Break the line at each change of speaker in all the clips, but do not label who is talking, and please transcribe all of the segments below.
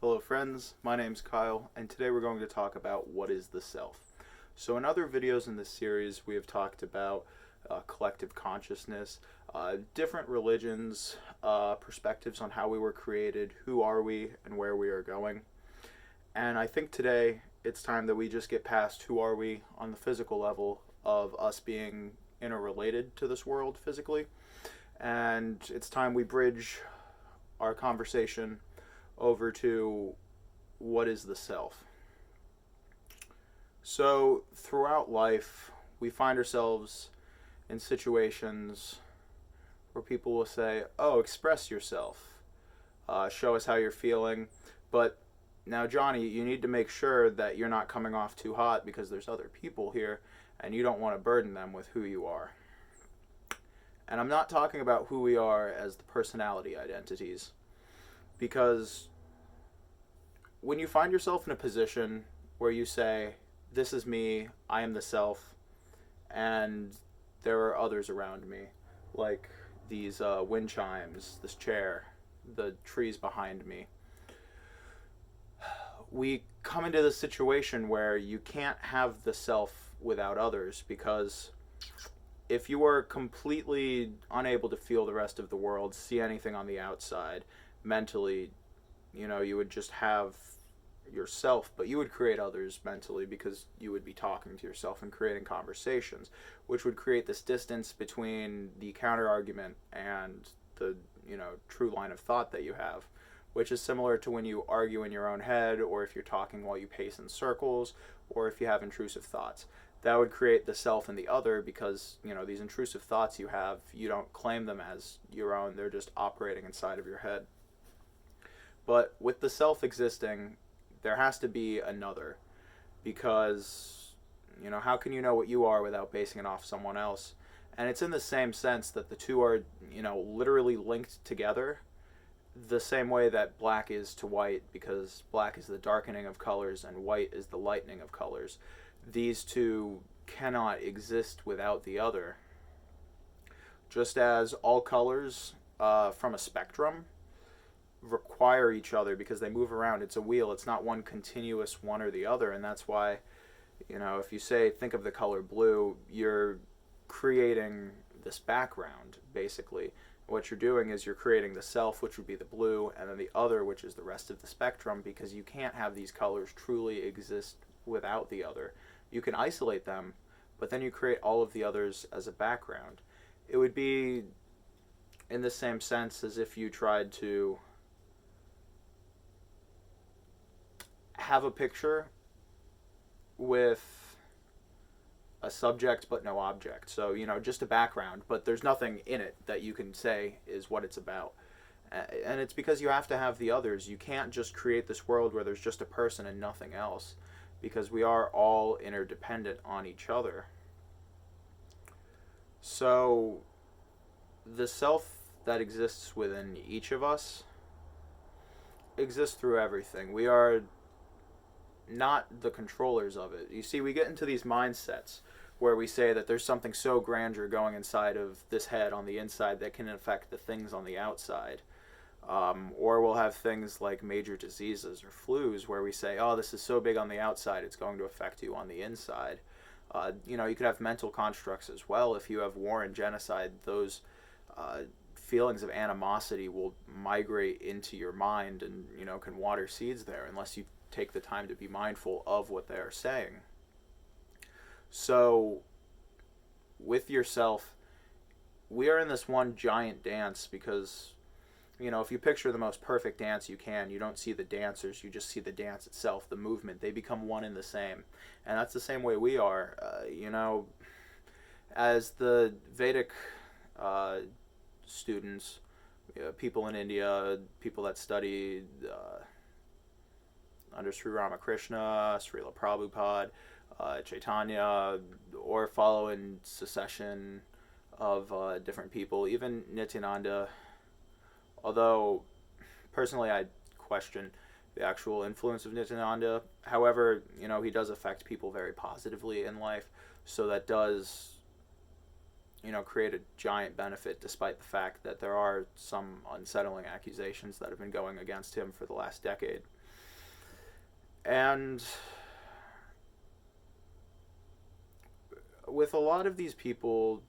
Hello friends, my name's Kyle, and today we're going to talk about what is the self. So in other videos in this series, we have talked about collective consciousness, different religions, perspectives on how we were created, who are we, and where we are going. And I think today it's time that we just get past who are we on the physical level of us being interrelated to this world physically. And it's time we bridge our conversation over to what is the self. So throughout life, we find ourselves in situations where people will say, oh, express yourself, show us how you're feeling. But now, Johnny, you need to make sure that you're not coming off too hot because there's other people here and you don't want to burden them with who you are. And I'm not talking about who we are as the personality identities, because when you find yourself in a position where you say, this is me, I am the self, and there are others around me, like these wind chimes, this chair, the trees behind me, we come into this situation where you can't have the self without others, because if you are completely unable to feel the rest of the world, see anything on the outside, mentally, you would just have yourself, but you would create others mentally because you would be talking to yourself and creating conversations, which would create this distance between the counter argument and the, true line of thought that you have, which is similar to when you argue in your own head, or if you're talking while you pace in circles, or if you have intrusive thoughts. That would create the self and the other, because these intrusive thoughts you have, you don't claim them as your own, they're just operating inside of your head. But with the self existing, there has to be another, because how can you know what you are without basing it off someone else? And it's in the same sense that the two are literally linked together, the same way that black is to white, because black is the darkening of colors and white is the lightening of colors. These two cannot exist without the other. Just as all colors from a spectrum require each other because they move around. It's a wheel. It's not one continuous one or the other. And that's why, if you say, think of the color blue, you're creating this background, basically. What you're doing is you're creating the self, which would be the blue, and then the other, which is the rest of the spectrum, because you can't have these colors truly exist without the other. You can isolate them, but then you create all of the others as a background. It would be in the same sense as if you tried to have a picture with a subject but no object. So, just a background, but there's nothing in it that you can say is what it's about. And it's because you have to have the others. You can't just create this world where there's just a person and nothing else, because we are all interdependent on each other. So the self that exists within each of us exists through everything. We are not the controllers of it. You see, we get into these mindsets where we say that there's something so grandeur going inside of this head on the inside that can affect the things on the outside. Or we'll have things like major diseases or flus where we say, oh, this is so big on the outside, it's going to affect you on the inside. You could have mental constructs as well. If you have war and genocide, those feelings of animosity will migrate into your mind and, can water seeds there unless you take the time to be mindful of what they are saying. So with yourself, we are in this one giant dance, because if you picture the most perfect dance you can, you don't see the dancers, you just see the dance itself, the movement. They become one and the same. And that's the same way we are. As the Vedic students, people in India, people that study under Sri Ramakrishna, Srila Prabhupada, Chaitanya, or follow in succession of different people, even Nityananda. Although, personally, I question the actual influence of Nityananda. However, he does affect people very positively in life, so that does, create a giant benefit, despite the fact that there are some unsettling accusations that have been going against him for the last decade. And with a lot of these people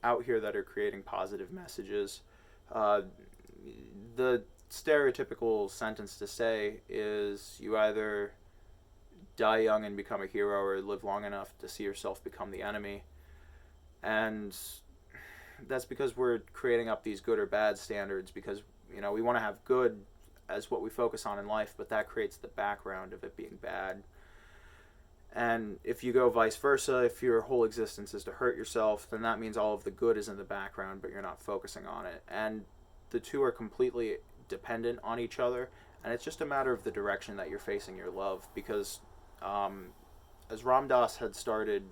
out here that are creating positive messages, uh, the stereotypical sentence to say is you either die young and become a hero or live long enough to see yourself become the enemy. And that's because we're creating up these good or bad standards because, we want to have good as what we focus on in life, but that creates the background of it being bad. And if you go vice versa, if your whole existence is to hurt yourself, then that means all of the good is in the background, but you're not focusing on it. And the two are completely dependent on each other, and it's just a matter of the direction that you're facing your love. Because as Ram Dass had started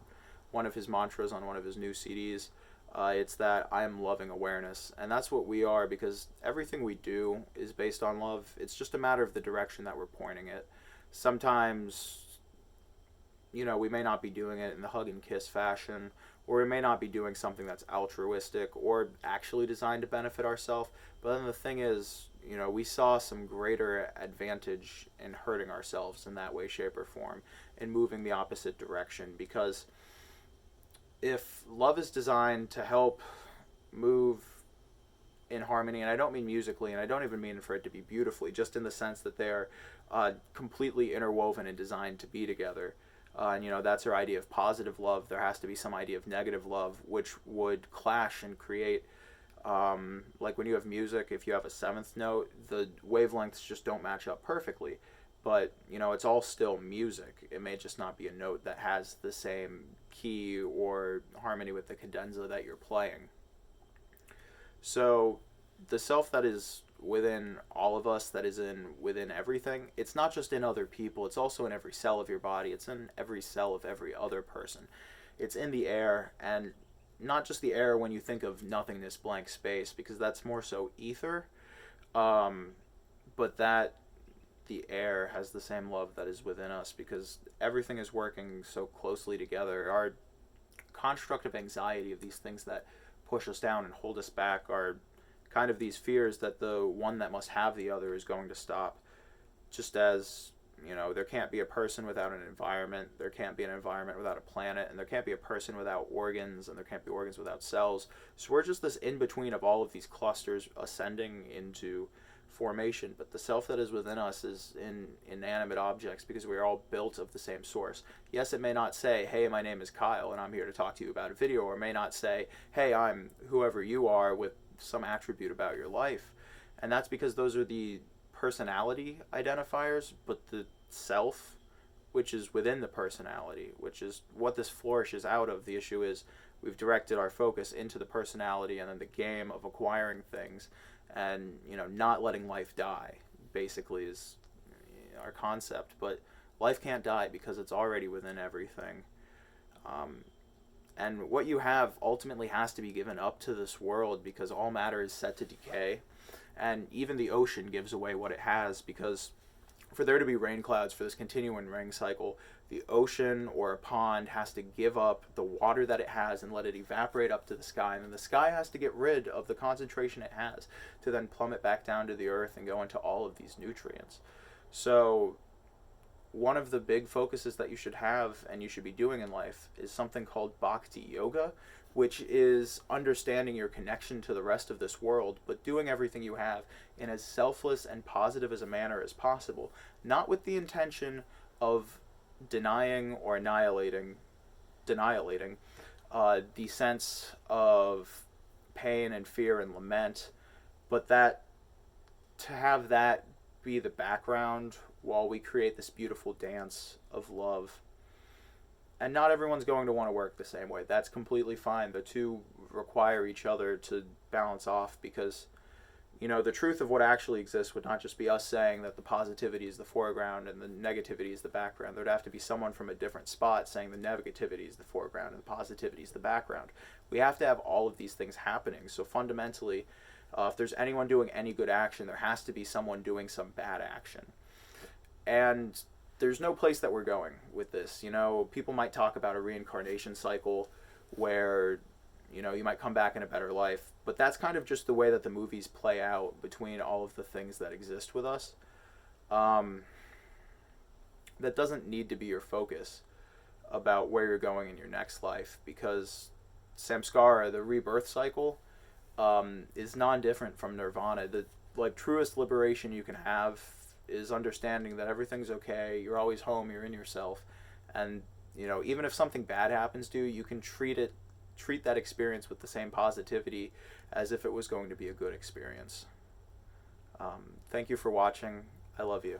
one of his mantras on one of his new CDs, it's that I am loving awareness. And that's what we are, because everything we do is based on love. It's just a matter of the direction that we're pointing it. Sometimes, we may not be doing it in the hug and kiss fashion, or we may not be doing something that's altruistic or actually designed to benefit ourselves. But then the thing is, we saw some greater advantage in hurting ourselves in that way, shape, or form, in moving the opposite direction. Because if love is designed to help move in harmony, and I don't mean musically, and I don't even mean for it to be beautifully, just in the sense that they are completely interwoven and designed to be together. And that's our idea of positive love. There has to be some idea of negative love, which would clash and create, like when you have music, if you have a seventh note, the wavelengths just don't match up perfectly. But, it's all still music. It may just not be a note that has the same key or harmony with the cadenza that you're playing. So the self that is within all of us, that is within everything, it's not just in other people, it's also in every cell of your body, it's in every cell of every other person, it's in the air. And not just the air when you think of nothingness, blank space, because that's more so ether, but that the air has the same love that is within us, because everything is working so closely together. Our construct of anxiety, of these things that push us down and hold us back, are kind of these fears that the one that must have the other is going to stop. Just as, there can't be a person without an environment, there can't be an environment without a planet, and there can't be a person without organs, and there can't be organs without cells. So we're just this in-between of all of these clusters ascending into formation. But the self that is within us is in inanimate objects, because we are all built of the same source. Yes, it may not say, hey, my name is Kyle and I'm here to talk to you about a video, or it may not say, hey, I'm whoever you are, with some attribute about your life. And that's because those are the personality identifiers. But the self, which is within the personality, which is what this flourishes out of, the issue is we've directed our focus into the personality, and then the game of acquiring things and not letting life die, basically, is our concept. But life can't die because it's already within everything. And what you have ultimately has to be given up to this world, because all matter is set to decay. And even the ocean gives away what it has, because for there to be rain clouds, for this continuing rain cycle, the ocean or a pond has to give up the water that it has and let it evaporate up to the sky. And then the sky has to get rid of the concentration it has to then plummet back down to the earth and go into all of these nutrients. So one of the big focuses that you should have and you should be doing in life is something called bhakti yoga, which is understanding your connection to the rest of this world, but doing everything you have in as selfless and positive as a manner as possible, not with the intention of denying or annihilating the sense of pain and fear and lament, but that to have that be the background while we create this beautiful dance of love. And not everyone's going to want to work the same way. That's completely fine. The two require each other to balance off, because the truth of what actually exists would not just be us saying that the positivity is the foreground and the negativity is the background. There'd have to be someone from a different spot saying the negativity is the foreground and the positivity is the background. We have to have all of these things happening. So fundamentally, if there's anyone doing any good action, there has to be someone doing some bad action. And there's no place that we're going with this. People might talk about a reincarnation cycle where, you might come back in a better life. But that's kind of just the way that the movies play out between all of the things that exist with us. that doesn't need to be your focus about where you're going in your next life, because samskara, the rebirth cycle, is non-different from nirvana. The like truest liberation you can have is understanding that everything's okay. You're always home. You're in yourself, and even if something bad happens to you, you can treat that experience with the same positivity as if it was going to be a good experience. Thank you for watching. I love you.